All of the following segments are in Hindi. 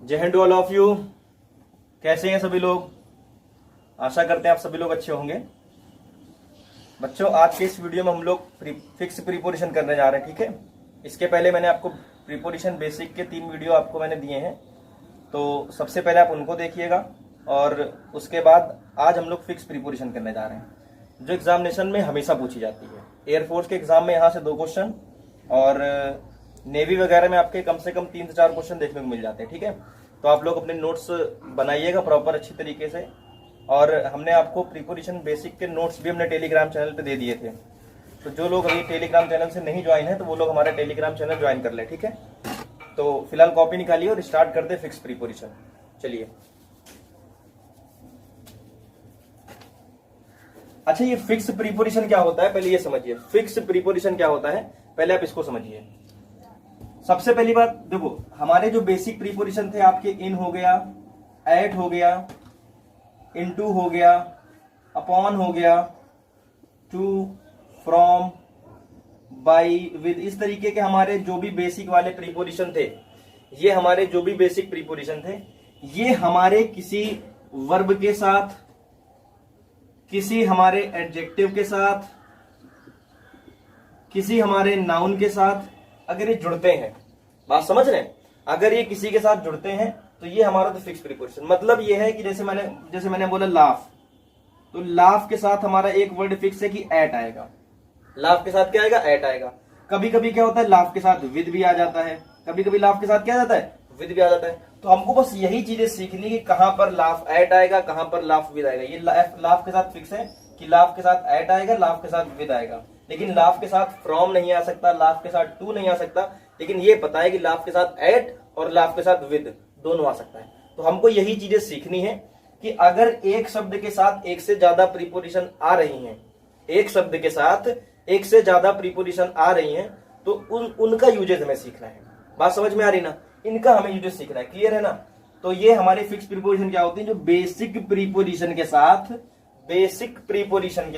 जय हिंद ऑल ऑफ यू। कैसे हैं सभी लोग? आशा करते हैं आप सभी लोग अच्छे होंगे। बच्चों, आज के इस वीडियो में हम लोग फिक्स प्रीपोजिशन करने जा रहे हैं, ठीक है। इसके पहले मैंने आपको प्रीपोजिशन बेसिक के 3 वीडियो आपको मैंने दिए हैं, तो सबसे पहले आप उनको देखिएगा और उसके बाद आज हम लोग फिक्स प्रीपोजिशन करने जा रहे हैं जो एग्जामिनेशन में हमेशा पूछी जाती है। एयरफोर्स के एग्जाम में यहाँ से 2 क्वेश्चन और नेवी वगैरह में आपके कम से कम 3 से 4 क्वेश्चन देखने को मिल जाते हैं, ठीक है। तो आप लोग अपने नोट्स बनाइएगा प्रॉपर अच्छी तरीके से। और हमने आपको प्रीपोजिशन बेसिक के नोट्स भी हमने टेलीग्राम चैनल पे दे दिए थे, तो जो लोग अभी टेलीग्राम चैनल से नहीं ज्वाइन है तो वो लोग हमारा टेलीग्राम चैनल ज्वाइन कर ले, ठीक है। तो फिलहाल कॉपी निकालिए और स्टार्ट करते फिक्स प्रीपोजिशन। चलिए, अच्छा ये फिक्स प्रीपोजिशन क्या होता है पहले ये समझिए। फिक्स प्रीपोजिशन क्या होता है पहले आप इसको समझिए। सबसे पहली बात देखो, हमारे जो बेसिक प्रीपोजिशन थे आपके इन हो गया, एट हो गया, इनटू हो गया, अपॉन हो गया, टू, फ्रॉम, बाई, विद, इस तरीके के हमारे जो भी बेसिक वाले प्रीपोजिशन थे, ये हमारे जो भी बेसिक प्रीपोजिशन थे, ये हमारे किसी वर्ब के साथ, किसी हमारे एडजेक्टिव के साथ, किसी हमारे नाउन के साथ अगर ये जुड़ते हैं, बात समझ रहे हैं, अगर ये किसी के साथ जुड़ते हैं तो ये हमारा तो फिक्स प्रीपोजिशन। मतलब ये है कि जैसे मैंने बोला लाफ, तो लाफ के साथ हमारा एक वर्ड फिक्स है कि एट आएगा। लाफ के साथ क्या आएगा? एट आएगा। कभी कभी क्या होता है, लाफ के साथ विद भी आ जाता है, कभी कभी लाफ के साथ क्या आ जाता है? विद भी आ जाता है। तो हमको बस यही चीजें सीखनी कि कहां पर लाफ एट आएगा, कहां पर लाफ विद आएगा। ये लाफ के साथ फिक्स है कि लाफ के साथ एट आएगा, लाफ के साथ विद आएगा। लेकिन लाफ के साथ फ्रॉम नहीं आ सकता, लाफ के साथ टू नहीं आ सकता, लेकिन ये पता है कि लाफ के साथ एट और लाफ के साथ विद दोनों आ सकता है। तो हमको यही चीजें सीखनी है कि अगर एक शब्द के साथ एक से ज्यादा प्रीपोजिशन आ रही हैं, एक शब्द के साथ एक से ज्यादा प्रीपोजिशन आ रही हैं, तो उनका यूजेज हमें सीखना है। बात समझ में आ रही ना? इनका हमें यूजेज सीखना है। क्लियर है ना? तो ये हमारे फिक्स प्रीपोजिशन क्या होती है? जो बेसिक प्रीपोजिशन के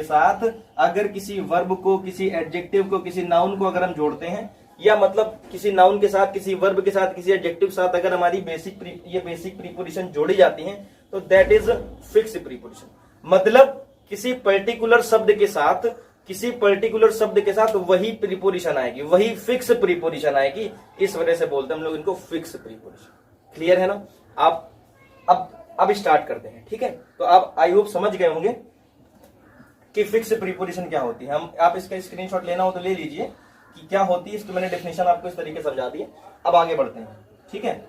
साथ अगर किसी वर्ब को, किसी एडजेक्टिव को, किसी नाउन को अगर हम जोड़ते हैं, या मतलब किसी नाउन के साथ, किसी वर्ब के साथ, किसी एडजेक्टिव के साथ अगर हमारी ये बेसिक प्रीपोजिशन जोड़ी जाती हैं, तो दैट इज फिक्स प्रीपोजिशन। मतलब किसी पर्टिकुलर शब्द के साथ वही प्रीपोजिशन आएगी, वही फिक्स प्रीपोजिशन आएगी। इस वजह से बोलते हैं हम लोग इनको फिक्स प्रीपोजिशन। क्लियर है ना? आप अब स्टार्ट करते हैं, ठीक है। तो आप आई होप समझ गए होंगे कि फिक्स प्रीपोजिशन क्या होती है। आप इसका स्क्रीनशॉट लेना हो तो ले लीजिए कि क्या होती है। इसकी मैंने डेफिनेशन आपको इस तरीके से समझा दी है। अब आगे बढ़ते हैं, ठीक है।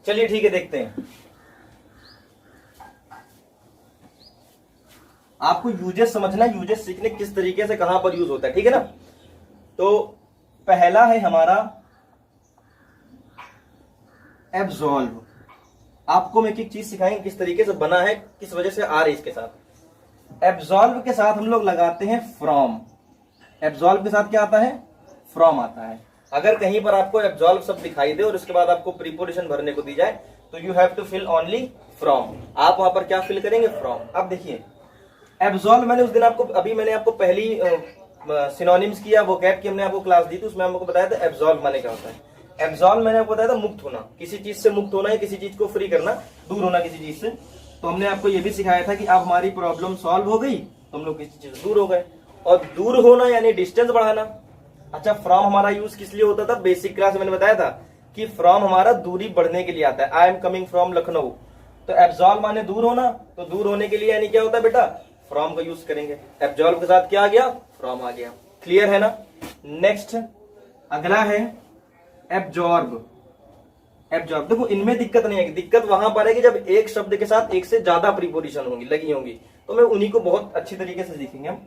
चलिए ठीक है, देखते हैं। आपको यूजेस समझना, यूजेस सीखने किस तरीके से कहां पर यूज होता है, ठीक है ना। तो पहला है हमारा एब्सॉल्व। आपको मैं एक चीज सिखाएंगे किस तरीके से बना है, किस वजह से आ रही है इसके साथ। एब्सॉल्व के साथ हम लोग लगाते हैं फ्रॉम। एब्सॉल्व के साथ क्या आता है? फ्रॉम आता है। अगर कहीं पर आपको एब्सॉल्व शब्द दिखाई दे और उसके बाद आपको प्रीपोजिशन भरने को दी जाए, तो you have to fill only from. आप वहां पर क्या फिल करेंगे? फ्रॉम। अब देखिए, एब्सॉल्व मैंने उस दिन मैंने आपको पहली सिनोनिम्स की या वोकैब की हमने आपको क्लास दी थी, उसमें हमको बताया था एब्सॉल्व माने क्या होता है। एब्सॉल्व मैंने आपको बताया था मुक्त होना, किसी चीज से मुक्त होना या किसी चीज को फ्री करना, दूर होना किसी चीज से। तो हमने आपको ये भी सिखाया था कि अब हमारी प्रॉब्लम सॉल्व हो गई तो हम लोग किसी चीज से दूर हो गए। और दूर होना यानी डिस्टेंस बढ़ाना। अच्छा, फ्रॉम हमारा यूज किस लिए होता था? बेसिक क्लास में मैंने बताया था कि फ्रॉम हमारा दूरी बढ़ने के लिए आता है। I am coming from Lucknow. तो एब्सॉल्व माने दूर होना, तो दूर होने के लिए यानी क्या होता है बेटा? फ्रॉम का यूज करेंगे। एब्सॉल्व के साथ क्या आ गया? फ्रॉम आ गया। क्लियर है ना? नेक्स्ट अगला है एब्जॉर्ब। एब्जॉर्ब देखो, इनमें दिक्कत नहीं आएगी। दिक्कत वहां पर है कि जब एक शब्द के साथ एक से ज्यादा प्रीपोजिशन होंगी, लगी होंगी, तो मैं उन्हीं को बहुत अच्छी तरीके से सीखेंगे हम।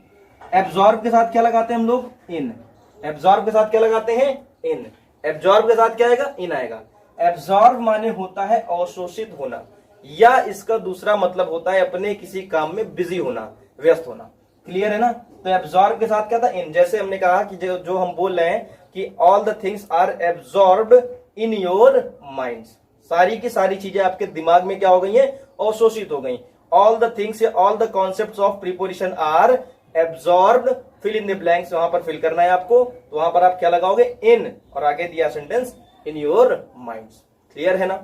एब्जॉर्ब के साथ क्या लगाते हैं हम लोग? इन। एब्जॉर्ब के साथ क्या लगाते हैं? इन। एब्जॉर्ब के साथ क्या आएगा? इन आएगा। एब्जॉर्ब माने होता है अवशोषित होना, या इसका दूसरा मतलब होता है अपने किसी काम में बिजी होना, व्यस्त होना। क्लियर है ना? तो एब्जॉर्ब के साथ क्या था? इन। जैसे हमने कहा कि जो हम बोल रहे हैं कि all the things are absorbed in your minds. सारी की सारी चीजें आपके दिमाग में क्या हो गई हैं? अवशोषित हो गई। All the things, all the concepts of preposition are absorbed fill in the blanks वहां पर फिल करना है आपको, तो वहां पर आप क्या लगाओगे, इन, और आगे दिया sentence in your minds. Clear है ना।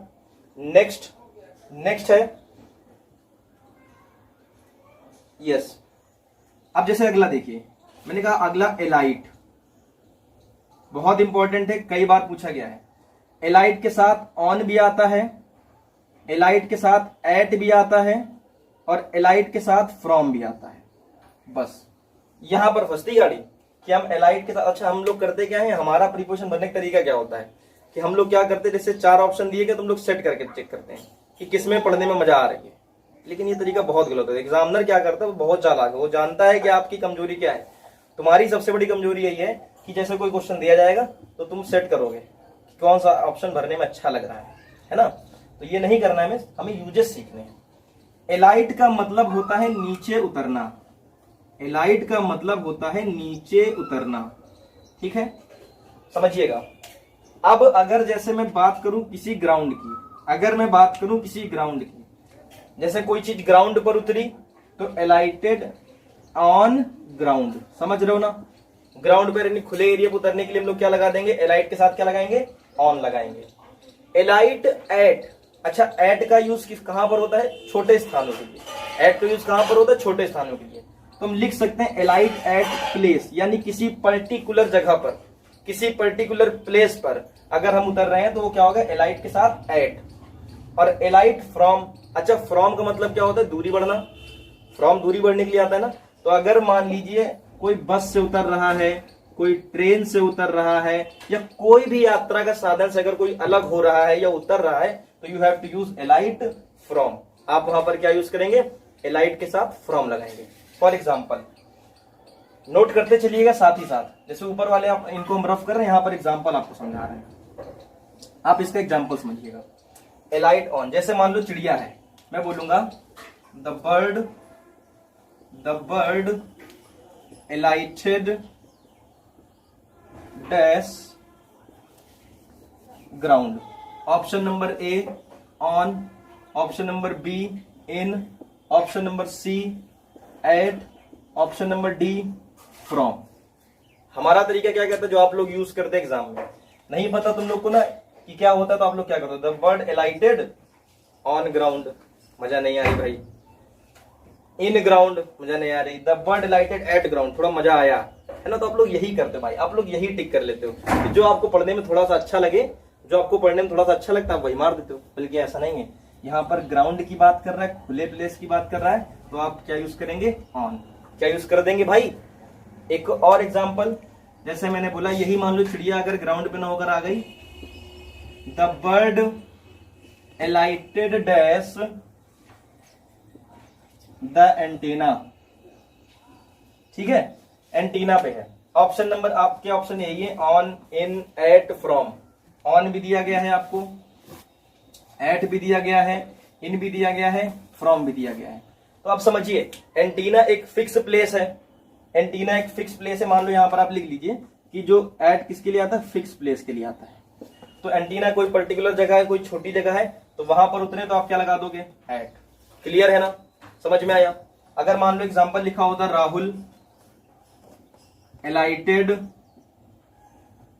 नेक्स्ट है यस। अब जैसे अगला देखिए, मैंने कहा अगला एलाइट, बहुत इंपॉर्टेंट है, कई बार पूछा गया है। एलाइट के साथ ऑन भी आता है, एलाइट के साथ एट भी आता है, और एलाइट के साथ फ्रॉम भी आता है। बस यहां पर फंसती गाड़ी कि हम एलाइट के साथ, अच्छा हम लोग करते क्या है, हमारा प्रीपोजिशन भरने का तरीका क्या होता है कि हम लोग क्या करते हैं, जैसे 4 ऑप्शन दिए गए तो हम लोग सेट करके चेक करते हैं कि किसमें पढ़ने में मजा आ रही है। लेकिन ये तरीका बहुत गलत है। एग्जामिनर क्या करता है, वो बहुत चालाक है, वो जानता है कि आपकी कमजोरी क्या है। तुम्हारी सबसे बड़ी कमजोरी यही है कि जैसे कोई क्वेश्चन दिया जाएगा तो तुम सेट करोगे कि कौन सा ऑप्शन भरने में अच्छा लग रहा है ना। तो ये नहीं करना है, हमें यूजेस सीखने हैं। एलाइट का मतलब होता है नीचे उतरना, एलाइट का मतलब होता है नीचे उतरना, ठीक है, समझिएगा। अब अगर जैसे मैं बात करूं किसी ग्राउंड की, अगर मैं बात करूं किसी ग्राउंड की, जैसे कोई चीज ग्राउंड पर उतरी तो एलाइटेड ऑन ग्राउंड, समझ रहे हो ना। ग्राउंड पर खुले एरिया पर उतरने के लिए हम लोग क्या लगा देंगे, एलाइट के साथ क्या लगाएंगे, ऑन लगाएंगे। एलाइट एट, अच्छा एट का यूज कहां पर होता है, छोटे स्थानों के लिए। एट का यूज कहां पर होता है, छोटे स्थानों के लिए। तो हम लिख सकते हैं एलाइट एट प्लेस, यानी किसी पर्टिकुलर जगह पर, किसी पर्टिकुलर प्लेस पर अगर हम उतर रहे हैं तो वो क्या होगा, एलाइट के साथ एट। और एलाइट फ्रॉम, अच्छा फ्रॉम का मतलब क्या होता है, दूरी बढ़ना। फ्रॉम दूरी बढ़ने के लिए आता है ना। तो अगर मान लीजिए कोई बस से उतर रहा है, कोई ट्रेन से उतर रहा है, या कोई भी यात्रा का साधन से अगर कोई अलग हो रहा है या उतर रहा है, तो you have to use alight from. आप वहां पर क्या यूज करेंगे, एलाइट के साथ फ्रॉम लगाएंगे। फॉर एग्जाम्पल नोट करते चलिएगा साथ ही साथ, जैसे ऊपर वाले आप इनको हम रफ कर रहे हैं, यहां पर एग्जाम्पल आपको समझा रहे हैं, आप इसका एग्जाम्पल समझिएगा। एलाइट ऑन, जैसे मान लो चिड़िया है, मैं बोलूंगा the bird alighted dash ground. Option number A on, option number B in, option number C at, option number D from. हमारा तरीका क्या कहता है, जो आप लोग यूज करते हैं एग्जाम में, नहीं पता तुम लोग को ना कि क्या होता है, तो आप लोग क्या करते हो, द बर्ड एलाइटेड ऑन ग्राउंड, मजा नहीं आ रही भाई। इन ग्राउंड, मजा नहीं आ रही। द बर्ड एलाइटेड एट ग्राउंड, थोड़ा मजा आया है ना। तो आप लोग यही करते हो भाई, आप लोग यही टिक कर लेते हो कि जो आपको पढ़ने में थोड़ा सा अच्छा लगे, जो आपको पढ़ने में थोड़ा सा अच्छा लगता है आप वही मार देते हो। बल्कि ऐसा नहीं है, यहाँ पर ग्राउंड की बात कर रहा है, खुले प्लेस की बात कर रहा है, तो आप क्या यूज करेंगे, ऑन, क्या यूज कर देंगे भाई। एक और एग्जाम्पल, जैसे मैंने बोला, यही मान लो चिड़िया अगर ग्राउंड पे ना होकर आ गई, the bird alighted dash the antenna, ठीक है, एंटीना पे है। ऑप्शन नंबर आपके ऑप्शन यही है, on, in, at, from. On भी दिया गया है आपको, एट भी दिया गया है, इन भी दिया गया है, फ्रॉम भी दिया गया है। तो आप समझिए एंटीना एक फिक्स प्लेस है, एंटीना एक फिक्स प्लेस है। मान लो यहां पर आप लिख लीजिए कि जो एट किसके लिए आता है, फिक्स प्लेस के लिए आता है। तो एंटीना कोई पर्टिकुलर जगह है, कोई छोटी जगह है, तो वहां पर उतरे तो आप क्या लगा दोगे, एट। क्लियर है ना, समझ में आया। अगर मान लो एग्जांपल लिखा होता राहुल एलाइटेड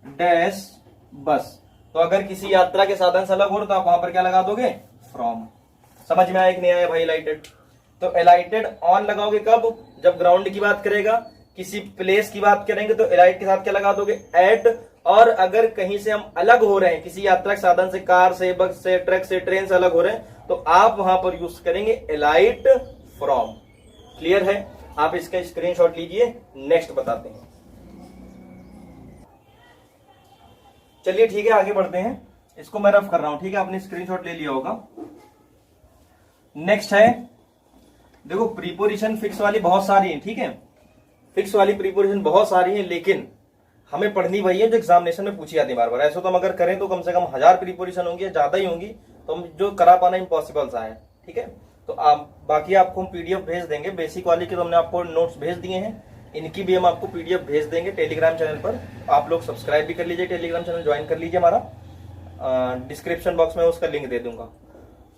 डैश बस, तो अगर किसी यात्रा के साधन से अलग हो तो आप वहां पर क्या लगा दोगे, फ्रॉम। समझ में आया कि नहीं आया भाई एलाइटेड। तो एलाइटेड ऑन लगाओगे कब, जब ग्राउंड की बात करेगा, किसी प्लेस की बात करेंगे तो एलाइट के साथ क्या लगा दोगे, एट। और अगर कहीं से हम अलग हो रहे हैं, किसी यात्रा के साधन से, कार से, बस से, ट्रक से, ट्रेन से अलग हो रहे हैं, तो आप वहां पर यूज करेंगे एलाइट फ्रॉम। क्लियर है, आप इसका स्क्रीनशॉट लीजिए। नेक्स्ट बताते हैं, चलिए ठीक है आगे बढ़ते हैं। इसको मैं रफ कर रहा हूं, ठीक है, आपने स्क्रीनशॉट ले लिया होगा। नेक्स्ट है, देखो प्रीपोजिशन फिक्स वाली बहुत सारी है, ठीक है, फिक्स वाली प्रीपोजिशन बहुत सारी है, लेकिन हमें पढ़नी वही है जो एग्जामिनेशन में पूछी जाती है बार बार। ऐसे तो हम अगर करें तो कम से कम 1000 प्रीपोजिशन होंगी, ज्यादा ही होंगी, तो हम जो करा पाना इम्पॉसिबल सा है, ठीक है। तो आप बाकी आपको हम पीडीएफ भेज देंगे, बेसिक वाली के तो हमने आपको नोट्स भेज दिए हैं, इनकी भी हम आपको पीडीएफ भेज देंगे टेलीग्राम चैनल पर। आप लोग सब्सक्राइब भी कर लीजिए, टेलीग्राम चैनल ज्वाइन कर लीजिए हमारा, डिस्क्रिप्शन बॉक्स में उसका लिंक दे दूंगा।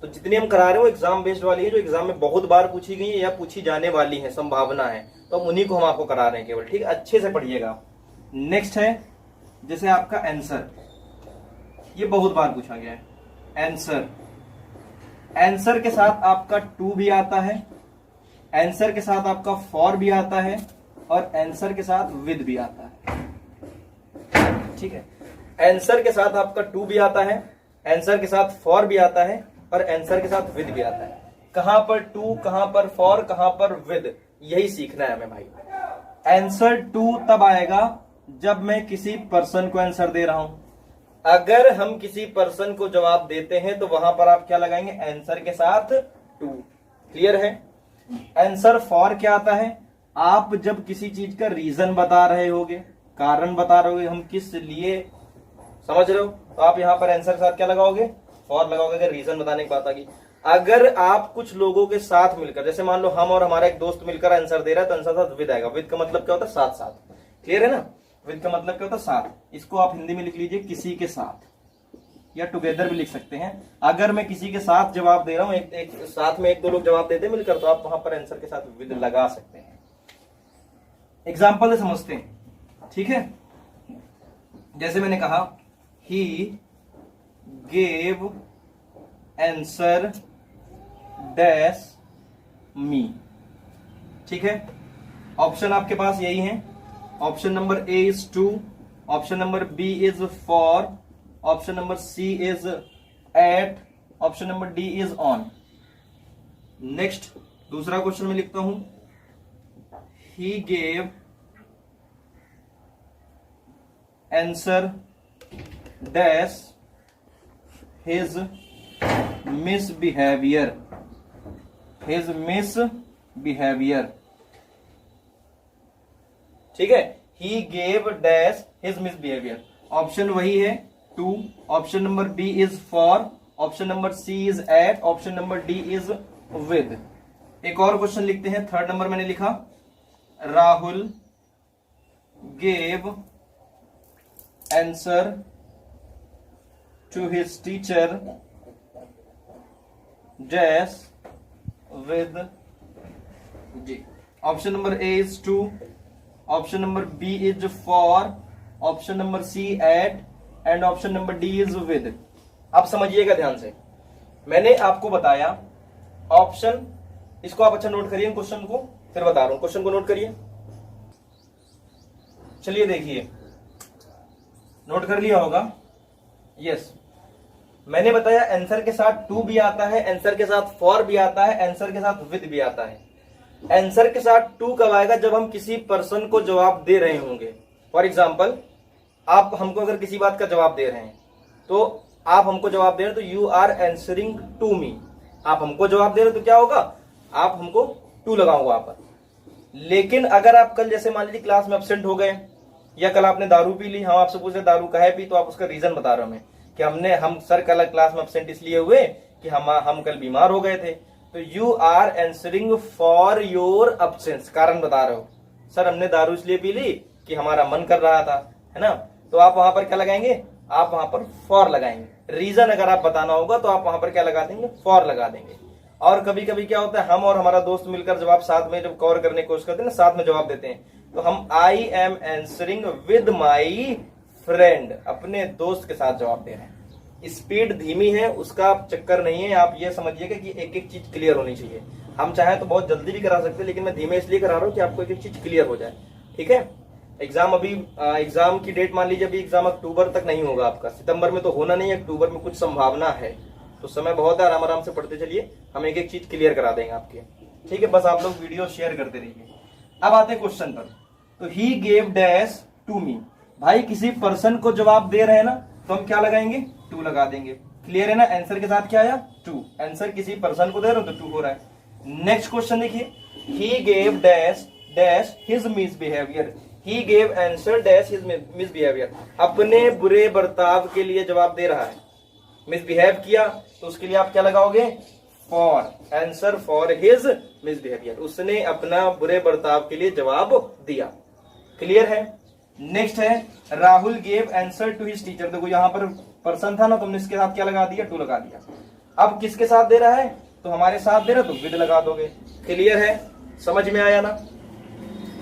तो जितनी हम करा रहे हैं वो एग्जाम बेस्ड वाली है, जो एग्जाम में बहुत बार पूछी गई है या पूछी जाने वाली है, संभावना है, तो हम उन्हीं को हम आपको करा रहे हैं केवल। ठीक है, अच्छे से पढ़िएगा। नेक्स्ट है जैसे आपका आंसर, ये बहुत बार पूछा गया है। आंसर, आंसर के साथ आपका टू भी आता है, आंसर के साथ आपका फॉर भी आता है, और आंसर के साथ विद भी आता है। ठीक है, आंसर के साथ आपका टू भी आता है, आंसर के साथ फॉर भी आता है, और आंसर के साथ विद भी आता है। कहां पर टू, कहां पर फॉर, कहां पर विद, यही सीखना है हमें भाई। आंसर टू तब आएगा जब मैं किसी पर्सन को आंसर दे रहा हूं। अगर हम किसी पर्सन को जवाब देते हैं तो वहां पर आप क्या लगाएंगे, आंसर के साथ टू। क्लियर है। आंसर फॉर क्या आता है, आप जब किसी चीज का रीजन बता रहे होगे, कारण बता रहे होगे, हम किस लिए, समझ रहे हो, तो आप यहां पर आंसर के साथ क्या लगाओगे, फॉर लगाओगे, अगर रीजन बताने की बात आ गई। अगर आप कुछ लोगों के साथ मिलकर, जैसे मान लो हम और हमारा एक दोस्त मिलकर आंसर दे रहा है, तो आंसर साथ विद आएगा। विद का मतलब क्या होता है, साथ साथ। क्लियर है ना, विद का मतलब क्या होता है, साथ। इसको आप हिंदी में लिख लीजिए किसी के साथ, या टुगेदर भी लिख सकते हैं। अगर मैं किसी के साथ जवाब दे रहा हूं, एक साथ में एक दो लोग जवाब देते हैं मिलकर, तो आप वहां पर आंसर के साथ विद लगा सकते हैं। एग्जाम्पल से समझते हैं। ठीक है, जैसे मैंने कहा he gave answer dash me. ठीक है, ऑप्शन आपके पास यही है। Option number A is to, option number B is for, option number C is at, option number D is on. Next दूसरा क्वेश्चन में लिखता हूं, he gave answer dash his misbehaviour, his misbehaviour. ठीक है, he gave dash his misbehaviour. Option वही है to, option number B is for, option number C is at, option number D is with. एक और क्वेश्चन लिखते हैं, थर्ड नंबर मैंने लिखा, Rahul gave answer to his teacher dash with जी। Option number A is to, option number B is for, option number C at, and option number D is with. अब समझिएगा ध्यान से, मैंने आपको बताया ऑप्शन, इसको आप अच्छा नोट करिए क्वेश्चन को, फिर बता रहा हूं, क्वेश्चन को नोट करिए। चलिए देखिए, नोट कर लिया होगा। यस, मैंने बताया आंसर के साथ टू भी आता है, आंसर के साथ फॉर भी आता है, आंसर के साथ विद भी आता है। आंसर के साथ टू कब आएगा, जब हम किसी पर्सन को जवाब दे रहे होंगे। फॉर एग्जाम्पल, आप हमको अगर किसी बात का जवाब दे रहे हैं, तो आप हमको जवाब दे रहे हैं, तो you are answering to me. आप हमको जवाब दे रहे हैं तो क्या होगा, आप हमको टू लगाओ वहां पर। लेकिन अगर आप कल जैसे मान लीजिए क्लास में एब्सेंट हो गए, या कल आपने दारू पी ली, हम आपसे पूछ रहे दारू काहे पी, तो आप उसका रीजन बता रहे हो हमें कि हम सर कल क्लास में एब्सेंट इसलिए हुए कि हम कल बीमार हो गए थे। तो you are answering for your absence, कारण बता रहे हो, सर हमने दारू इसलिए पी ली कि हमारा मन कर रहा था, है ना। तो आप वहां पर क्या लगाएंगे, आप वहां पर फॉर लगाएंगे। रीजन अगर आप बताना होगा तो आप वहां पर क्या लगा देंगे, फॉर लगा देंगे। और कभी कभी क्या होता है, हम और हमारा दोस्त मिलकर जवाब साथ में जब कवर करने की कोशिश करते हैं ना, साथ में जवाब देते हैं, तो हम I am answering with my friend, अपने दोस्त के साथ जवाब दे रहे हैं। स्पीड धीमी है उसका चक्कर नहीं है, आप ये समझिएगा कि एक एक चीज क्लियर होनी चाहिए। हम चाहे तो बहुत जल्दी भी करा सकते हैं, लेकिन मैं धीमे इसलिए करा रहा हूं कि आपको एक एक चीज क्लियर हो जाए। ठीक है, एग्जाम अभी एग्जाम की डेट मान लीजिए, अभी एग्जाम अक्टूबर तक नहीं होगा आपका, सितंबर में तो होना नहीं है, अक्टूबर में कुछ संभावना है, तो समय बहुत है, आराम आराम से पढ़ते चलिए, हम एक एक चीज क्लियर करा देंगे आपके। ठीक है, बस आप लोग वीडियो शेयर करते रहिए। अब आते हैं क्वेश्चन पर। तो he gave dash to me, भाई किसी पर्सन को जवाब दे रहे हैं ना, तो हम क्या लगाएंगे, टू लगा देंगे। क्लियर है ना, आंसर के साथ क्या आया, टू। आंसर किसी पर्सन को दे रहे हो तो टू हो रहा है। नेक्स्ट क्वेश्चन देखिए, ही gave dash dash his misbehaviour, ही gave answer dash his misbehaviour, अपने बुरे बर्ताव के लिए जवाब दे रहा है। मिसबिहेव किया तो उसके लिए आप क्या लगाओगे, for, answer for his misbehaviour, उसने अपना बुरे बर्ताव के लिए जवाब दिया। क्लियर है। नेक्स्ट है, Rahul gave answer to his teacher. देखो यहां पर पर्सन था ना, तुमने इसके साथ क्या लगा दिया, टू लगा दिया। अब किसके साथ दे रहा है, तो हमारे साथ दे रहा, तो विद लगा दोगे। क्लियर है, समझ में आया ना,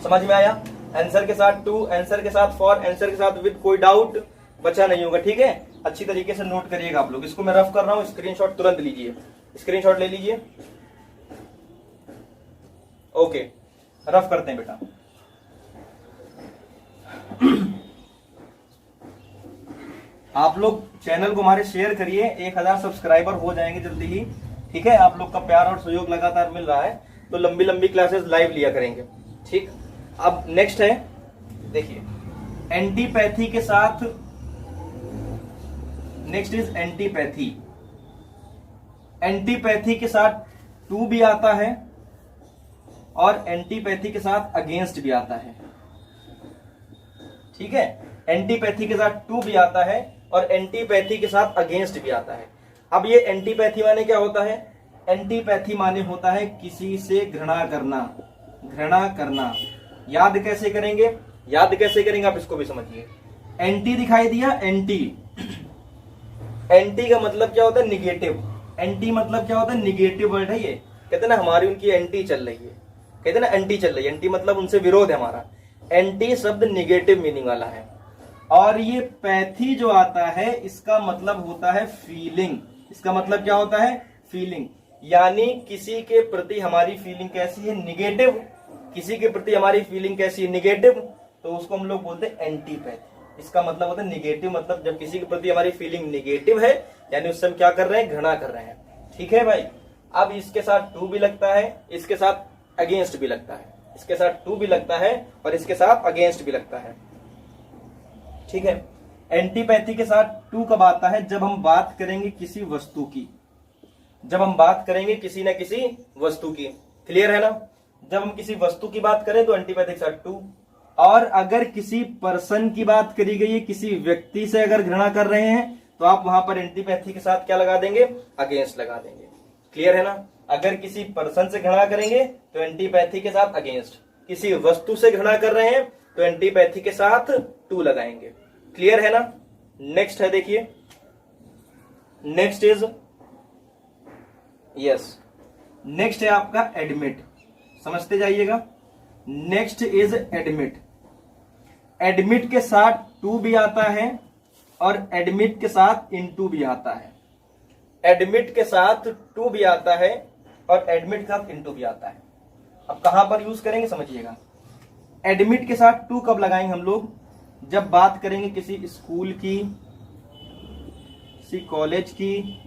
समझ में आया। आंसर के साथ टू, आंसर के साथ फॉर, आंसर के साथ विद, कोई डाउट बचा नहीं होगा। ठीक है, अच्छी तरीके से नोट करिएगा आप लोग। इसको मैं रफ कर रहा हूं, स्क्रीनशॉट तुरंत लीजिए, स्क्रीनशॉट ले लीजिए। ओके, रफ करते हैं बेटा। आप लोग चैनल को हमारे शेयर करिए, 1000 सब्सक्राइबर हो जाएंगे जल्दी ही। ठीक है, आप लोग का प्यार और सहयोग लगातार मिल रहा है, तो लंबी लंबी क्लासेस लाइव लिया करेंगे। ठीक, अब नेक्स्ट है, देखिए एंटीपैथी के साथ, नेक्स्ट इज एंटीपैथी। एंटीपैथी के साथ टू भी आता है और एंटीपैथी के साथ अगेंस्ट भी आता है। ठीक है, एंटीपैथी के साथ टू भी आता है और एंटीपैथी के साथ अगेंस्ट भी आता है। अब ये एंटीपैथी माने क्या होता है, एंटीपैथी माने होता है किसी से घृणा करना, घृणा करना। याद कैसे करेंगे, याद कैसे करेंगे आप इसको भी समझिए। एंटी दिखाई दिया, एंटी, एंटी का मतलब क्या होता है, निगेटिव। एंटी मतलब क्या होता है, निगेटिव वर्ड है ये। कहते ना हमारी उनकी एंटी चल रही है, कहते ना एंटी चल रही है, एंटी मतलब उनसे विरोध है हमारा। एंटी शब्द निगेटिव मीनिंग वाला है। और ये पैथी जो आता है, इसका मतलब होता है फीलिंग। इसका मतलब क्या होता है, फीलिंग। यानी किसी के प्रति हमारी फीलिंग कैसी है, निगेटिव। किसी के प्रति हमारी फीलिंग कैसी है, निगेटिव, तो उसको हम लोग बोलते हैं एंटीपैथी। इसका मतलब होता है निगेटिव, मतलब जब किसी के प्रति हमारी फीलिंग निगेटिव है, यानी उससे हम क्या कर रहे हैं, घृणा कर रहे हैं। ठीक है भाई। अब इसके साथ टू भी लगता है, इसके साथ अगेंस्ट भी लगता है, इसके साथ टू भी लगता है और इसके साथ अगेंस्ट भी लगता है। ठीक है, एंटीपैथी के साथ टू कब आता है, जब हम बात करेंगे किसी वस्तु की, जब हम बात करेंगे किसी न किसी वस्तु की। क्लियर है ना, जब हम किसी वस्तु की बात करें तो एंटीपैथी के साथ टू। और अगर किसी पर्सन की बात करी गई है, किसी व्यक्ति से अगर घृणा कर रहे हैं, तो आप वहां पर एंटीपैथी के साथ क्या लगा देंगे, अगेंस्ट लगा देंगे। क्लियर है ना, अगर किसी पर्सन से घृणा करेंगे तो एंटीपैथी के साथ अगेंस्ट, किसी वस्तु से घृणा कर रहे हैं तो एंटीपैथी के साथ टू लगाएंगे। क्लियर है ना। नेक्स्ट है, देखिए नेक्स्ट इज, यस, नेक्स्ट है आपका एडमिट। समझते जाइएगा, नेक्स्ट इज एडमिट। एडमिट के साथ टू भी आता है और एडमिट के साथ इनटू भी आता है। एडमिट के साथ टू भी आता है और एडमिट के साथ इनटू भी आता है। अब कहां पर यूज करेंगे समझिएगा। एडमिट के साथ टू कब लगाएंगे हम लोग, जब बात करेंगे किसी स्कूल की, किसी कॉलेज की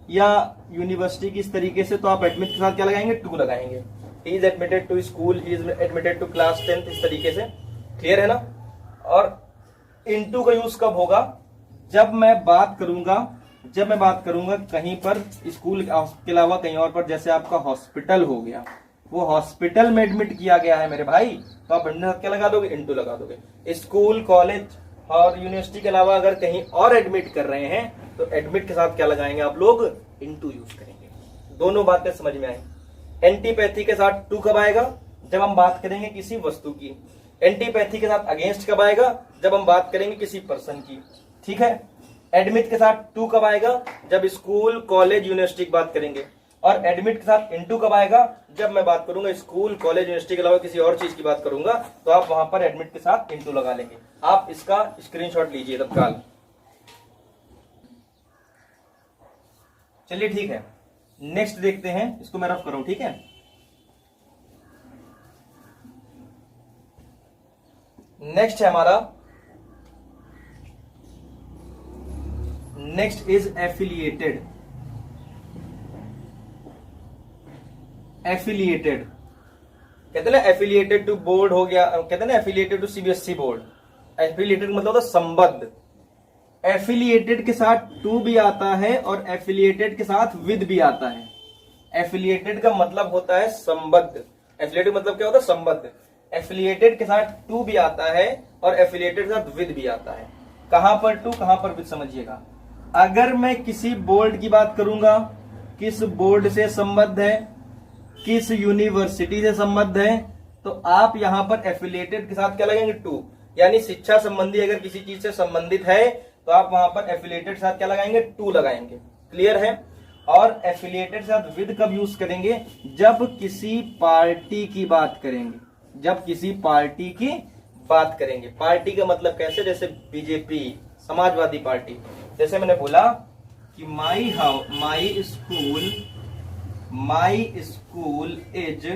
या यूनिवर्सिटी की, इस तरीके से, तो आप एडमिट के साथ क्या लगाएंगे, टू लगाएंगे। He is admitted to school, he is admitted to class 10th, इस तरीके से। क्लियर है ना। और इनटू का यूज कब होगा, जब मैं बात करूंगा कहीं पर स्कूल के अलावा कहीं और पर, जैसे आपका हॉस्पिटल हो गया, वो हॉस्पिटल में एडमिट किया गया है मेरे भाई, तो आप क्या लगा दोगे, इनटू लगा दोगे। स्कूल, कॉलेज और यूनिवर्सिटी के अलावा अगर कहीं और एडमिट कर रहे हैं तो एडमिट के साथ क्या लगाएंगे आप लोग, इनटू यूज करेंगे। दोनों बातें समझ में आई। एंटीपैथी के साथ टू कब आएगा, जब हम बात करेंगे किसी वस्तु की। एंटीपैथी के साथ अगेंस्ट कब आएगा, जब हम बात करेंगे किसी पर्सन की। ठीक है। एडमिट के साथ टू कब आएगा, जब स्कूल, कॉलेज, यूनिवर्सिटी की बात करेंगे। और एडमिट के साथ इनटू कब आएगा, जब मैं बात करूंगा स्कूल, कॉलेज, यूनिवर्सिटी के अलावा किसी और चीज की बात करूंगा, तो आप वहां पर एडमिट के साथ इनटू लगा लेंगे। आप इसका स्क्रीनशॉट लीजिए तत्काल। चलिए ठीक है, नेक्स्ट देखते हैं, इसको मैं रफ करूं। ठीक है, नेक्स्ट है हमारा, नेक्स्ट इज एफिलिएटेड। एफिलिएटेड कहते ना, एफिलिएटेड टू बोर्ड हो गया, कहते ना affiliated to CBSE board. Affiliated मतलब होता है संबद्ध। एफिलिएटेड के साथ टू भी आता है और एफिलिएटेड के साथ विद भी आता है। एफिलिएटेड का मतलब होता है संबद्ध। एफिलिएटेड मतलब क्या होता है, संबद्ध। एफिलिएटेड के साथ टू भी आता है और एफिलिएटेड के साथ विद भी आता है। कहां पर टू, कहां पर विद, समझिएगा। अगर मैं किसी बोर्ड की बात करूंगा, किस बोर्ड से संबद्ध है, किस यूनिवर्सिटी से संबद्ध है, तो आप यहां पर एफिलिएटेड के साथ क्या लगेंगे, टू। यानी शिक्षा संबंधी अगर किसी चीज से संबंधित है तो आप वहां पर एफिलिएटेड के साथ क्या लगाएंगे, टू लगाएंगे। क्लियर है। और एफिलिएटेड के साथ विद कब यूज करेंगे? जब किसी पार्टी की बात करेंगे, जब किसी पार्टी की बात करेंगे। पार्टी का मतलब कैसे? जैसे बीजेपी, समाजवादी पार्टी। जैसे मैंने बोला कि my school is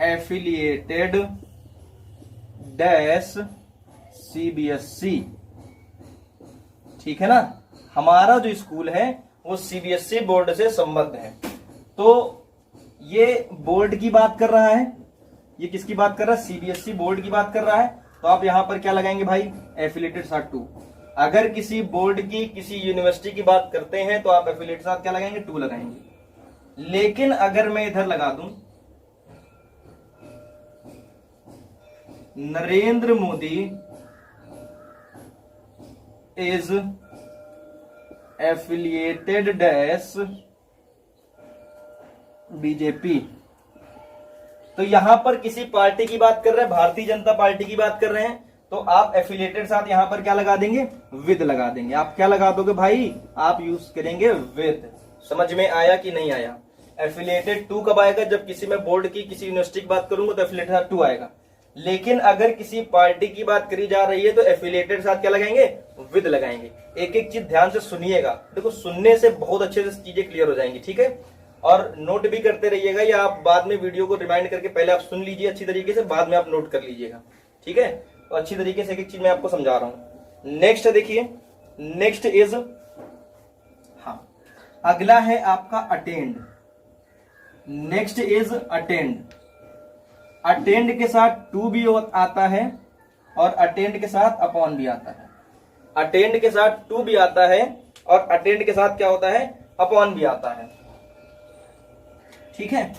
affiliated dash CBSE. ठीक है ना, हमारा जो स्कूल है वो सीबीएसई बोर्ड से संबद्ध है। तो ये बोर्ड की बात कर रहा है, ये किसकी बात कर रहा है? सीबीएसई बोर्ड की बात कर रहा है। तो आप यहां पर क्या लगाएंगे भाई? एफिलिएटेड साथ टू। अगर किसी बोर्ड की, किसी यूनिवर्सिटी की बात करते हैं तो आप एफिलिएटेड साथ क्या लगाएंगे? टू लगाएंगे। लेकिन अगर मैं इधर लगा दूं Narendra Modi is affiliated dash BJP, तो यहां पर किसी पार्टी की बात कर रहे हैं, भारतीय जनता पार्टी की बात कर रहे हैं, तो आप एफिलिएटेड साथ यहां पर क्या लगा देंगे? विद लगा देंगे। आप क्या लगा दोगे भाई? आप यूज करेंगे विद। समझ में आया कि नहीं आया? एफिलिएटेड टू कब आएगा? जब किसी में बोर्ड की, किसी यूनिवर्सिटी की बात करूंगा तो एफिलिएटेड साथ टू आएगा। लेकिन अगर किसी पार्टी की बात करी जा रही है तो एफिलिएटेड साथ क्या लगाएंगे? विद लगाएंगे। एक एक चीज ध्यान से सुनिएगा, देखो सुनने से बहुत अच्छे से चीजें क्लियर हो जाएंगी। ठीक है, और नोट भी करते रहिएगा, या आप बाद में वीडियो को रिमाइंड करके पहले आप सुन लीजिए अच्छी तरीके से, बाद में आप नोट कर लीजिएगा। ठीक है, तो अच्छी तरीके से एक एक चीज मैं आपको समझा रहा हूं। नेक्स्ट देखिए, नेक्स्ट इज, हाँ अगला है आपका attend. Next is attend. Attend के साथ टू भी आता है और अटेंड के साथ अपॉन भी आता है। अटेंड के साथ टू भी आता है और अटेंड के साथ क्या होता है? अपॉन भी आता है। ठीक है,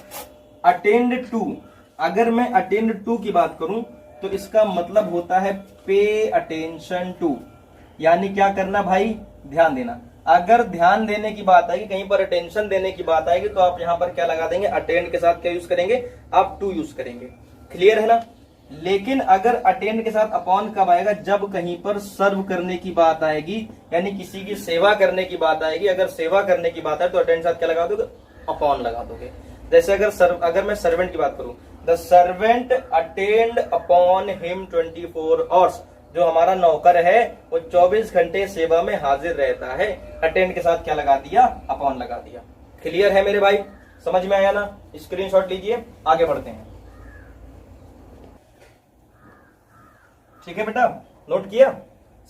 अटेंड टू, अगर मैं अटेंड टू की बात करूं तो इसका मतलब होता है पे अटेंशन टू, यानी क्या करना भाई? ध्यान देना। अगर ध्यान देने की बात आएगी, कहीं पर अटेंशन देने की बात आएगी, तो आप यहां पर क्या लगा देंगे? अटेंड के साथ क्या यूज करेंगे? आप टू यूज करेंगे। क्लियर है ना? लेकिन अगर अटेंड के साथ अपॉन कब आएगा? जब कहीं पर सर्व करने की बात आएगी, यानी किसी की सेवा करने की बात आएगी। अगर सेवा करने की बात है तो अटेंड के साथ क्या लगा दोगे? अपॉन लगा दोगे। जैसे अगर मैं सर्वेंट की बात करूं, the servant attend upon him 24 hours, जो हमारा नौकर है वो 24 घंटे सेवा में हाजिर रहता है। अटेंड के साथ क्या लगा दिया? अपॉन लगा दिया। क्लियर है मेरे भाई? समझ में आया ना? स्क्रीनशॉट लीजिए, आगे बढ़ते हैं। ठीक है बेटा, नोट किया?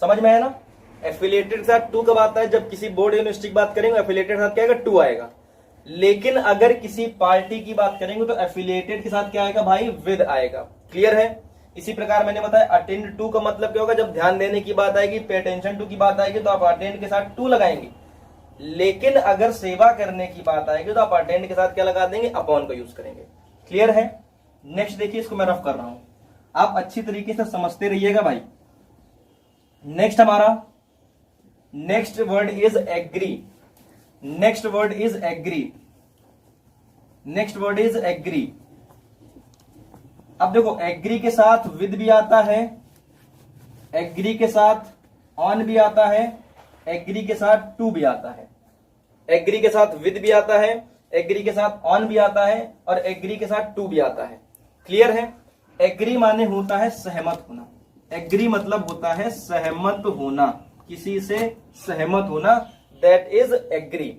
समझ में आया ना? एफिलिएटेड के साथ टू कब आता है? जब किसी बोर्ड यूनिवर्सिटी की बात करेंगे एफिलिएटेड के साथ क्या आएगा? टू आएगा। लेकिन अगर किसी पार्टी की बात करेंगे तो एफिलिएटेड के साथ क्या आएगा भाई? विद आएगा। क्लियर है? इसी प्रकार मैंने बताया अटेंड टू का मतलब क्या होगा? जब ध्यान देने की बात आएगी, पे अटेंशन टू की बात आएगी, तो आप अटेंड के साथ टू लगाएंगे। लेकिन अगर सेवा करने की बात आएगी तो आप अटेंड के साथ क्या लगा देंगे? अपॉन का यूज करेंगे। क्लियर है? नेक्स्ट देखिए, इसको मैं रफ कर रहा हूं, आप अच्छी तरीके से समझते रहिएगा भाई। नेक्स्ट हमारा next word is agree. Next word is agree. Next word is agree. अब देखो, एग्री के साथ विद भी आता है, एग्री के साथ ऑन भी आता है, एग्री के साथ टू भी आता है। एग्री के साथ विद भी आता है, एग्री के साथ ऑन भी आता है और एग्री के साथ टू भी आता है। क्लियर है? एग्री माने होता है सहमत होना। एग्री मतलब होता है सहमत होना, किसी से सहमत होना, दैट इज एग्री।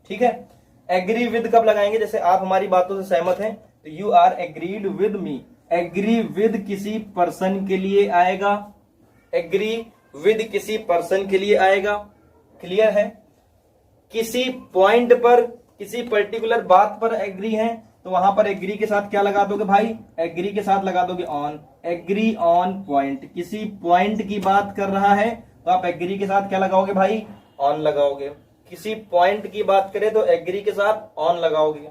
ठीक है? एग्री विद कब लगाएंगे? जैसे आप हमारी बातों से सहमत हैं तो you are agreed with me. Agree with किसी पर्सन के लिए आएगा, एग्री विद किसी पर्सन के लिए आएगा। क्लियर है? किसी पॉइंट पर, किसी पर्टिकुलर बात पर एग्री है तो वहां पर एग्री के साथ क्या लगा दोगे भाई? एग्री के साथ लगा दोगे ऑन। एग्री ऑन पॉइंट, किसी पॉइंट की बात कर रहा है तो आप एग्री के साथ क्या लगाओगे भाई? ऑन लगाओगे। किसी पॉइंट की बात करें तो एग्री के साथ ऑन लगाओगे।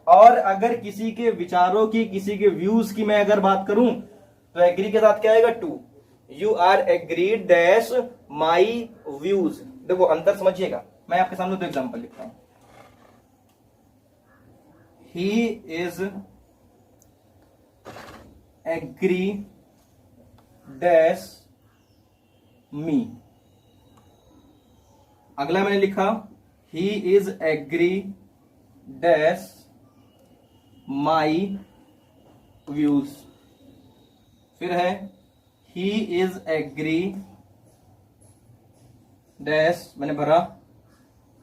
और अगर किसी के विचारों की, किसी के व्यूज की मैं अगर बात करूं तो एग्री के साथ क्या आएगा? To. You are agreed dash my views. देखो अंतर समझिएगा, मैं आपके सामने दो एग्जांपल लिखता हूं। He is agree dash me. अगला मैंने लिखा he is agree dash my views. फिर है ही इज एग्री डैश, मैंने भरा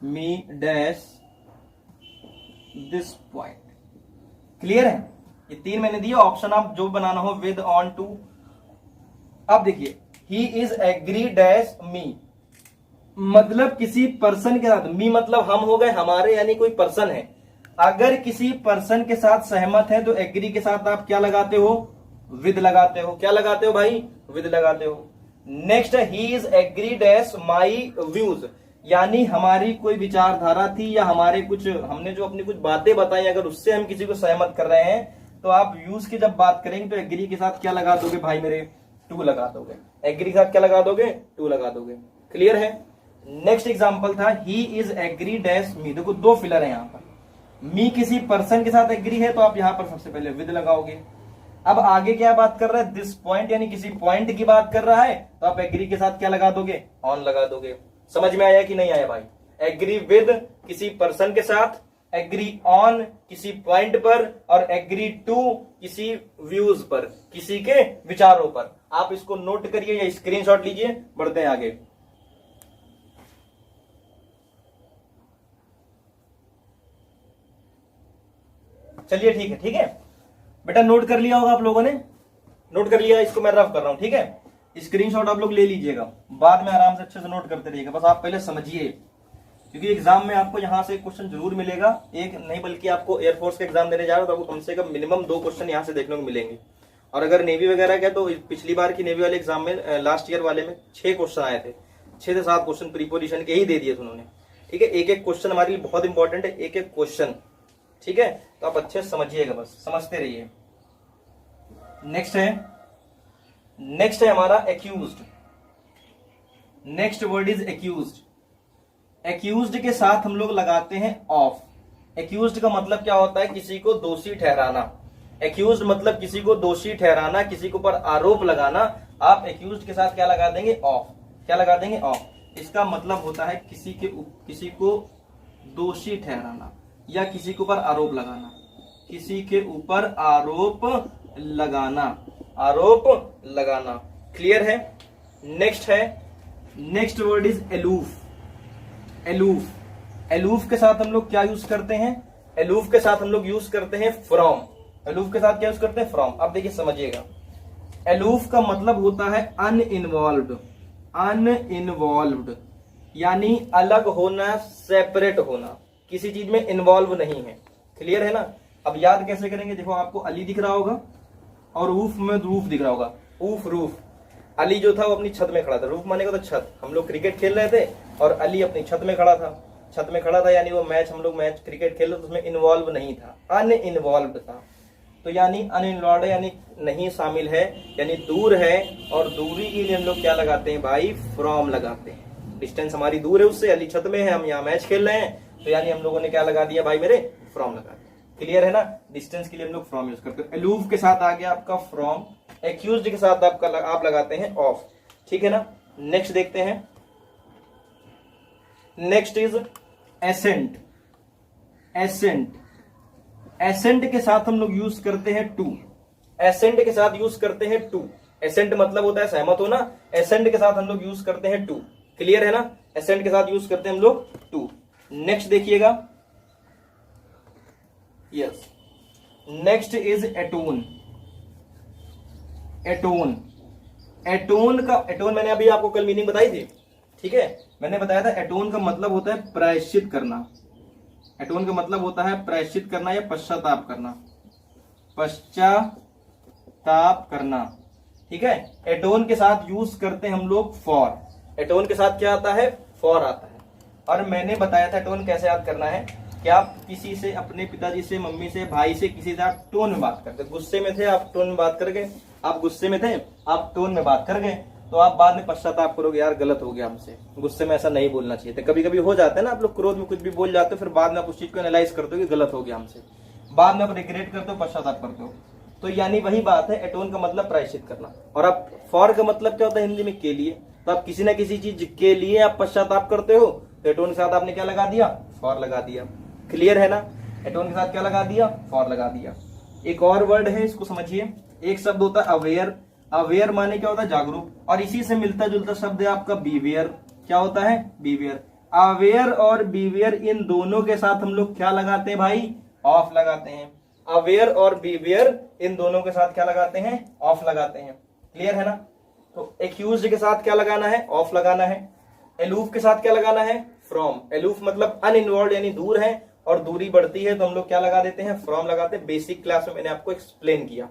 me dash this point. Clear है? ये 3 मैंने दिए, ऑप्शन आप जो बनाना हो विद, ऑन, टू। अब देखिए he is agree dash me, मतलब किसी पर्सन के साथ, मी मतलब हम हो गए, हमारे यानी कोई पर्सन है। अगर किसी पर्सन के साथ सहमत है तो एग्री के साथ आप क्या लगाते हो? विद लगाते हो। क्या लगाते हो भाई? विद लगाते हो। नेक्स्ट है he is agree dash my views, यानी हमारी कोई विचारधारा थी या हमारे कुछ, हमने जो अपनी कुछ बातें बताई, अगर उससे हम किसी को सहमत कर रहे हैं तो आप व्यूज की जब बात करेंगे तो एग्री के साथ क्या लगा दोगे भाई मेरे? टू लगा दोगे। एग्री के साथ क्या लगा दोगे? टू लगा दोगे। क्लियर है? नेक्स्ट एग्जांपल था he is agree dash me. देखो 2 फिलर है यहां पर। मी किसी पर्सन के साथ एग्री है तो आप यहां पर सबसे पहले विद लगाओगे। अब आगे क्या बात कर रहा है? दिस पॉइंट, यानी किसी पॉइंट की बात कर रहा है तो आप एग्री के साथ क्या लगा दोगे? ऑन लगा दोगे। समझ में आया कि नहीं आया भाई? एग्री विद किसी पर्सन के साथ, एग्री ऑन किसी पॉइंट पर, और एग्री टू किसी व्यूज पर, किसी के विचारों पर। आप इसको नोट करिए या स्क्रीनशॉट लीजिए, बढ़ते हैं आगे। चलिए ठीक है, ठीक है बेटा, नोट कर लिया होगा आप लोगों ने? नोट कर लिया? इसको मैं रफ कर रहा हूं, ठीक है? स्क्रीनशॉट आप लोग ले लीजिएगा, बाद में आराम से अच्छे से नोट करते रहिएगा। बस आप पहले समझिए, क्योंकि एग्जाम में आपको यहां से क्वेश्चन जरूर मिलेगा, एक नहीं बल्कि आपको एयरफोर्स का एग्जाम देने जा रहे हो तो आपको कम से कम मिनिमम 2 क्वेश्चन यहां से देखने को मिलेंगे। और अगर नेवी वगैरह का, तो पिछली बार की नेवी वाले एग्जाम में, लास्ट ईयर वाले में 6 क्वेश्चन आए थे, 6 से 7 क्वेश्चन प्रीपोजिशन के ही दे दिए थे उन्होंने। ठीक है, एक एक क्वेश्चन हमारे लिए बहुत इंपॉर्टेंट है, एक एक क्वेश्चन। ठीक है, तो आप अच्छे से समझिएगा, बस समझते रहिए। नेक्स्ट है हमारा accused. Next word is accused. Accused के साथ हम लोग लगाते हैं ऑफ। एक्यूज्ड का मतलब क्या होता है? किसी को दोषी ठहराना। एक्यूज्ड मतलब किसी को दोषी ठहराना, किसी के ऊपर आरोप लगाना। आप एक्यूज्ड के साथ क्या लगा देंगे? ऑफ। क्या लगा देंगे? ऑफ। इसका मतलब होता है किसी को दोषी ठहराना या किसी के ऊपर आरोप लगाना। किसी के ऊपर आरोप लगाना, आरोप लगाना। क्लियर है? Next word is aloof. Aloof के साथ हम लोग क्या यूज करते हैं? एलूफ के साथ हम लोग यूज करते हैं फ्रॉम। एलूफ के साथ क्या यूज करते हैं? फ्रॉम। अब देखिए समझिएगा, एलूफ का मतलब होता है अनइन्वॉल्व्ड। अनइन्वॉल्व्ड यानी अलग होना, सेपरेट होना, किसी चीज में इन्वॉल्व नहीं है। क्लियर है ना? अब याद कैसे करेंगे? देखो, आपको अली दिख रहा होगा और रूफ में रूफ दिख रहा होगा। रूफ अली जो था वो अपनी छत में खड़ा था। रूफ माने को तो छत। हम लोग क्रिकेट खेल रहे थे और अली अपनी छत में खड़ा था। छत में खड़ा था यानी वो मैच, हम लोग मैच क्रिकेट खेल रहे थे, उसमें इन्वॉल्व नहीं था, अनइन्वॉल्व था। तो यानी अनइन्वॉल्व यानी नहीं शामिल है, यानी दूर है। और दूरी के लिए हम लोग क्या लगाते हैं भाई? फ्रॉम लगाते हैं। डिस्टेंस हमारी दूर है उससे, अली छत में है, हम यहाँ मैच खेल रहे हैं, तो यानी हम लोगों ने क्या लगा दिया भाई मेरे? फ्रॉम लगा दिया। क्लियर है ना? डिस्टेंस के लिए हम लोग फ्रॉम यूज करते हैं। एलूफ के साथ आ गया आपका फ्रॉम। एक्यूज्ड के साथ आप लगाते हैं ऑफ। ठीक है ना? नेक्स्ट देखते हैं। Next is accent. एसेंट के साथ हम लोग यूज करते हैं टू। एसेंट के साथ यूज करते हैं टू। एसेंट मतलब होता है सहमत होना। एसेंट के साथ हम लोग यूज करते हैं टू। क्लियर है ना? एसेंट के साथ यूज करते हैं हम लोग टू। नेक्स्ट देखिएगा, यस, नेक्स्ट इज एटोन। एटोन मैंने अभी आपको कल मीनिंग बताई थी। ठीक है, मैंने बताया था एटोन का मतलब होता है प्रायश्चित करना। एटोन का मतलब होता है प्रायश्चित करना या पश्चाताप करना। पश्चाताप करना। ठीक है, एटोन के साथ यूज करते हैं हम लोग फॉर। एटोन के साथ क्या आता है? फॉर आता है। और मैंने बताया था एटोन कैसे याद करना है कि आप किसी से, अपने पिताजी से, मम्मी से, भाई से, किसी से आप टोन में बात करते। गुस्से में थे आप, टोन में बात कर गए। आप गुस्से में थे, आप टोन में बात कर गए, तो आप बाद में पश्चाताप करोगे, यार गलत हो गया हमसे, गुस्से में ऐसा नहीं बोलना चाहिए था। कभी कभी हो जाता है ना, आप लोग क्रोध में कुछ भी बोल जाते हो, फिर बाद में आप उस चीज को एनालाइज करते हो कि गलत हो गया हमसे, बाद में आप रिग्रेट करते हो, पश्चाताप करते हो। तो यानी वही बात है, एटोन का मतलब प्रायश्चित करना। और आप फॉर का मतलब क्या होता है हिंदी में? के लिए। तो आप किसी ना किसी चीज के लिए आप पश्चाताप करते हो, तो एटोन के साथ आपने क्या लगा दिया, फॉर लगा दिया। क्लियर है ना, एटोन के साथ क्या लगा दिया, फॉर लगा दिया। एक और वर्ड है, इसको समझिए। एक शब्द होता है अवेयर। अवेयर माने क्या होता है, जागरूक, और इसी से मिलता जुलता शब्द है आपका बीवियर। क्या होता है, बीवियर। अवेयर और बीवियर इन दोनों के साथ हम लोग क्या लगाते हैं भाई, ऑफ लगाते हैं। अवेयर और बीवियर इन दोनों के साथ क्या लगाते हैं, ऑफ लगाते हैं। क्लियर है ना। तो एक्यूज्ड के साथ क्या लगाना है, ऑफ लगाना है। एलूफ के साथ क्या लगाना है, फ्रॉम। एलूफ मतलब अनइन्वॉल्व यानी दूर है, और दूरी बढ़ती है तो हम लोग क्या लगा देते हैं, फ्रॉम लगाते हैं। बेसिक क्लास में मैंने आपको एक्सप्लेन किया।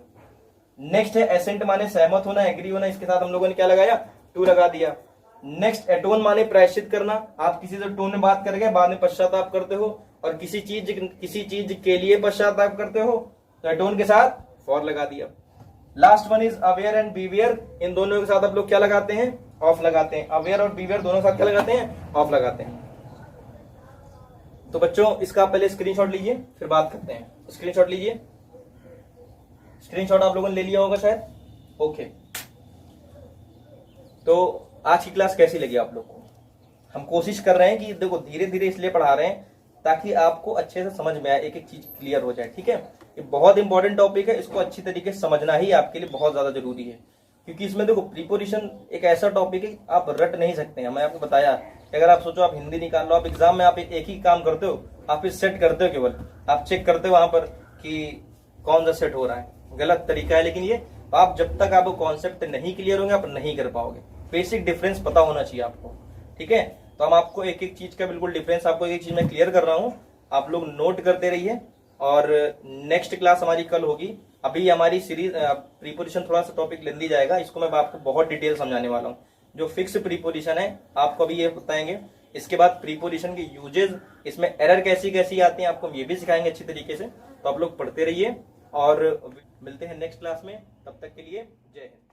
नेक्स्ट है एसेंट माने सहमत होना, एग्री होना। इसके साथ हम लोगों ने क्या लगाया, टू लगा दिया। नेक्स्ट एटोन माने प्रायश्चित करना। आप किसी से टोन में बात करके बाद में पश्चाताप करते हो, और किसी चीज के लिए पश्चाताप करते हो, तो एटोन के साथ फॉर लगा दिया। Last one is aware and beware. इन दोनों के साथ आप लोग क्या लगाते हैं, ऑफ लगाते हैं। अवेयर और बीवियर दोनों के साथ क्या लगाते हैं, ऑफ लगाते हैं। तो बच्चों इसका पहले स्क्रीनशॉट लीजिए, फिर बात करते हैं। स्क्रीनशॉट लीजिए। स्क्रीनशॉट आप लोगों ने ले लिया होगा शायद। ओके, तो आज की क्लास कैसी लगी आप लोग को? हम कोशिश कर रहे हैं कि देखो धीरे धीरे इसलिए पढ़ा रहे हैं ताकि आपको अच्छे से समझ में आए, एक एक चीज क्लियर हो जाए। ठीक है, ये बहुत इंपॉर्टेंट टॉपिक है, इसको अच्छी तरीके से समझना ही आपके लिए बहुत ज्यादा जरूरी है। क्योंकि इसमें देखो प्रीपोजिशन एक ऐसा टॉपिक है आप रट नहीं सकते हैं। मैं आपको बताया कि अगर आप सोचो आप हिंदी निकाल लो, आप एग्जाम में आप एक ही काम करते हो, आप इस सेट करते हो, केवल आप चेक करते हो वहां पर कि कौन सा सेट हो रहा है। गलत तरीका है, लेकिन ये आप जब तक आपको कॉन्सेप्ट नहीं क्लियर होंगे आप नहीं कर पाओगे। बेसिक डिफरेंस पता होना चाहिए आपको। ठीक है, तो हम आपको एक एक चीज का बिल्कुल डिफरेंस आपको एक एक चीज में क्लियर कर रहा हूं, आप लोग नोट करते रहिए। और नेक्स्ट क्लास हमारी कल होगी। अभी हमारी सीरीज प्रीपोजिशन थोड़ा सा टॉपिक लेंदी जाएगा, इसको मैं आपको बहुत डिटेल समझाने वाला हूँ। जो फिक्स प्रीपोजिशन है आपको अभी ये बताएंगे। इसके बाद प्रीपोजिशन के यूजेस, इसमें एरर कैसी कैसी आती है आपको ये भी सिखाएंगे अच्छी तरीके से। तो आप लोग पढ़ते रहिए और मिलते हैं नेक्स्ट क्लास में। तब तक के लिए जय हिंद।